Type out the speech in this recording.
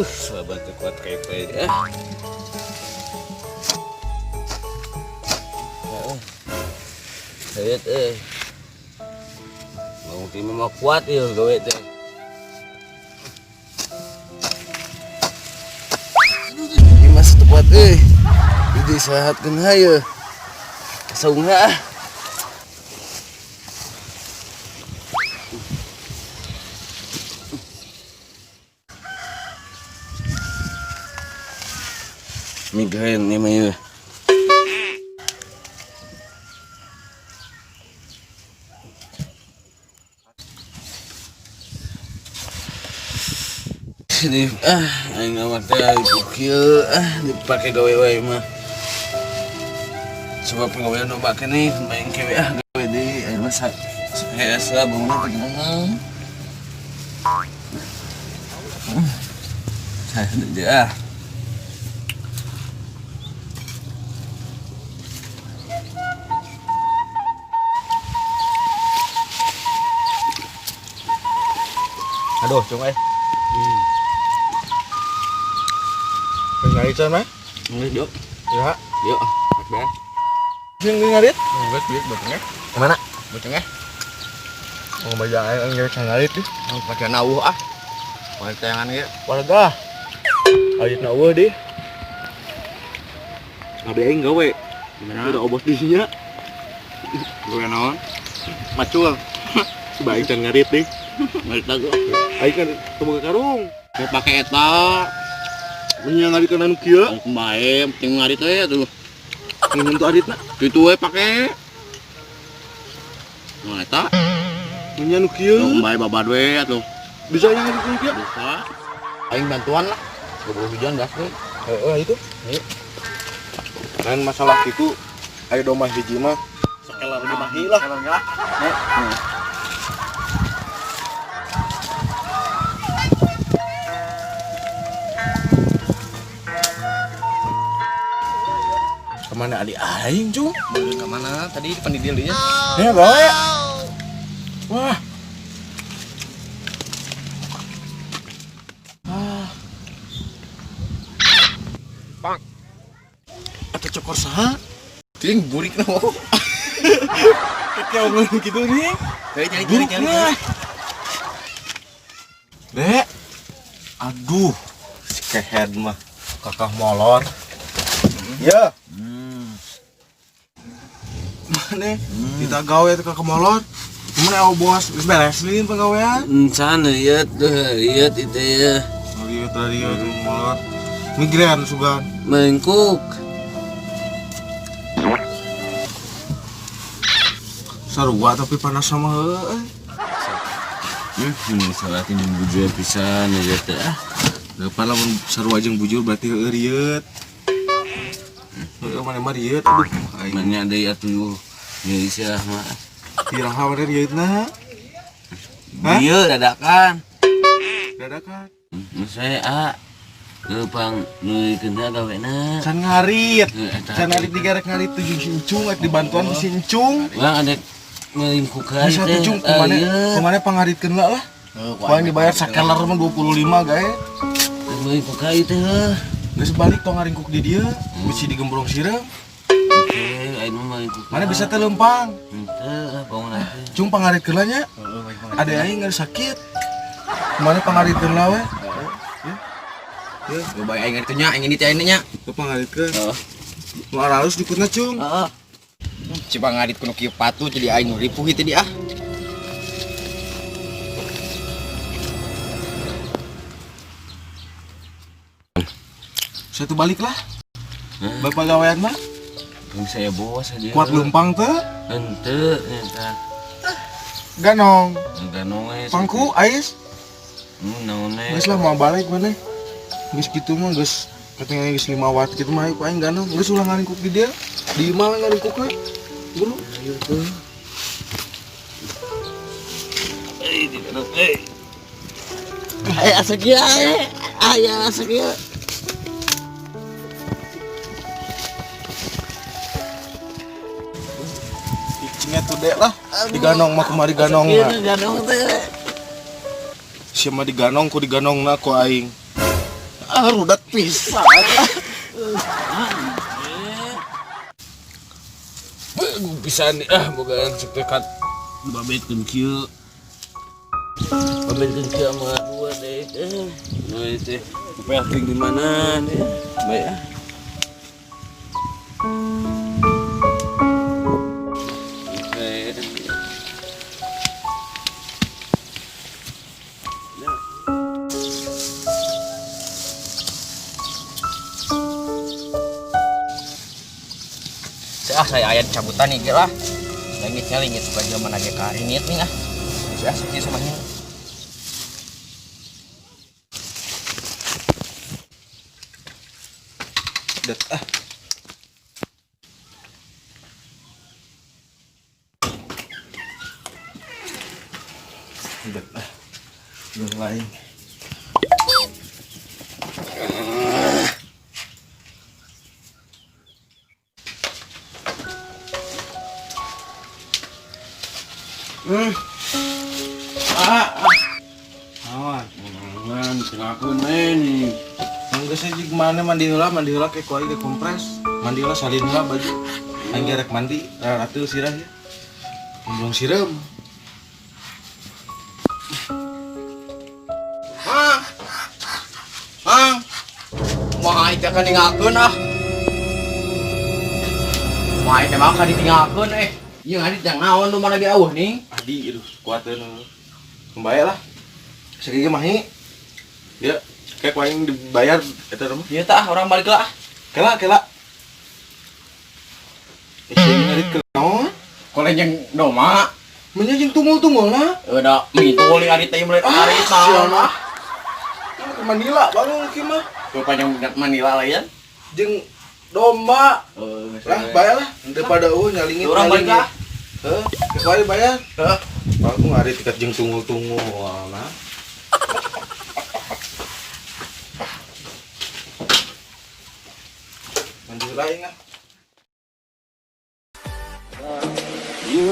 Sahabat kuat kepe ya. Saya mau tim mau kuat ya gawe teh. Ini masih tepat jadi sehatkeun haye. Saungna migrain ni mah. Jadi aing mah teh kieu dipake gawe wae mah. Coba penggawean nu make nih main kewe gawe deui aing mah saya sabungna pegang. Saya aja. Aduh, cung ngarit sana? Yuk. Ya. Yuk. Bang. Sing ngarit? Enggak duit botengnya. Kemana? Botengnya. Mau baca aing ngarit tuh. Pakai nauh Pakai tayangan ge. Warga. Ait nauh di. Ngabe aing gawe. Udah obos di nya. Gawe naon? Macul. Coba aing can ngarit deh. Ngarit dago. Aing kan temu karung. Kayak pakai eta. Nya ngarit kana nu kieu. Kemae penting ngarit we atuh. Ngen tu aditna. Itu we pake. Nah eta. Nya nu kieu. Kemae babad we atuh. Bisa nya ngarit nu kieu? Bisa. Aing bantuan lah. Goblok hujan gas we. Itu. Ayo. Lain masalah itu ayo domah hiji mah sakelar di mahi lah. Kemana adi aing, Cung? Kemana? Tadi pandidil dia. Ya, bawa ya. Wah. Bang. Atau cokor saha? Ting burik na mau. Kayak ngomong gitu nih. Cari. Dek. Aduh, si kehead mah kakak molor. Ya. Mana? Kita gawe tuh kakak molor. Mana bos beresin penggawean? Sana lihat itu ya. Lihat tadi tuh molor. Migran sugan. Mengkuk. Sarua tapi panas sama Salah tinjung bujur pisan ya teh. Depan lamun sarua jeung bujur berarti riet. Mana mah riet aduh. Mana deui atuh nyeri sia mah. Tiraha mana rieutna? Dieu dadakan. Dadakan. Saya Gepang nuikeun gawena. Can ngarit. Can ngarit digarek ngarit tujuh sincung dibantuan di sincung. Bang ada ngelingkuk kali Bisa tujuh kemana pangaritkeun lah. Paling dibayar sakelar mah 25 gae. Ngelingkuk kali teh. Geus balik tong ngaringkuk di dieu, bisi digembrong sireum. Oke, aing mah ngelingkuk. Mana bisa teh lempang. Henteu, bangun atuh. Cung pangaritkeun lah nya. Ade aing geus sakit. Kemana pangaritkeun lah we? Ya, coba aing itu nya, aing ini teh nya. Teu pangaritkeun. Heeh. Nu aralus dikutna cung. Heeh. Coba ngarit kuno kieu patu jadi aing ripuh itu dia. Saya tuh balik lah. Bapak gawean mah Saya bos aja. kuat lempang teh. Henteu, eta. Ganong. Ganong we. Pangku ais. Naon we. Geus lah mau balik mana? Geus kitu mah geus katanya geus 5 watt kitu mah aing ganong. Geus ulah ngaringkuk di dia. Di imah ngaringkukna. Buru. Ayo tuh. Di ganong. Asal dia. Aya asal dia. Icingnya tuh dek lah. Diganong mah kumaha diganong na. Ganong teh. Siapa diganong ku diganong na ku aing. Rudat pisan. Pisan bogaan sekekat babetkeun kieu. Babetkeun kieu mah dua deh. Dua teh. Pelting di mana nih? Baik ah. Saya ayat cabutan nih lah. Langitnya lingit baju mana ge karingit nih ah. Saya sekieu sama ini. Dat ah. Dat ah. Belum lain. Jangan kenapa nih? Enggak sih gimana mandi heula kayak kuai ke kompres. Mandi heula salin heula baju. Aing rek mandi, atuh sirah ya. Belum siram. Mah itu kan ditinggalkeun ah. Mah itu mah kan ditinggalkeun Ieu ngadi jang naon lu mana ge eueuh ning. Adi itu kuateun. Kembali lah. Segigi mahi. Ya, kayak kuai dibayar eta mah. Ieu tah orang balik lah. Kela. Isi ngarit ke naon? Koleh jeung doma. Menyanjing tungul-tungul lah. Da mitul ning ari teh mulai ari sial naon mah. Manila baru mungkin mah. Rupanya Manila lah ya. Jeung domba. Lah bayar lah daripada nyalingin. Orang balik lah. Kembali bayar. Heeh. Aku ngari tiket jeung tunggu-tunggu nah. Lanjut lain ah. Yo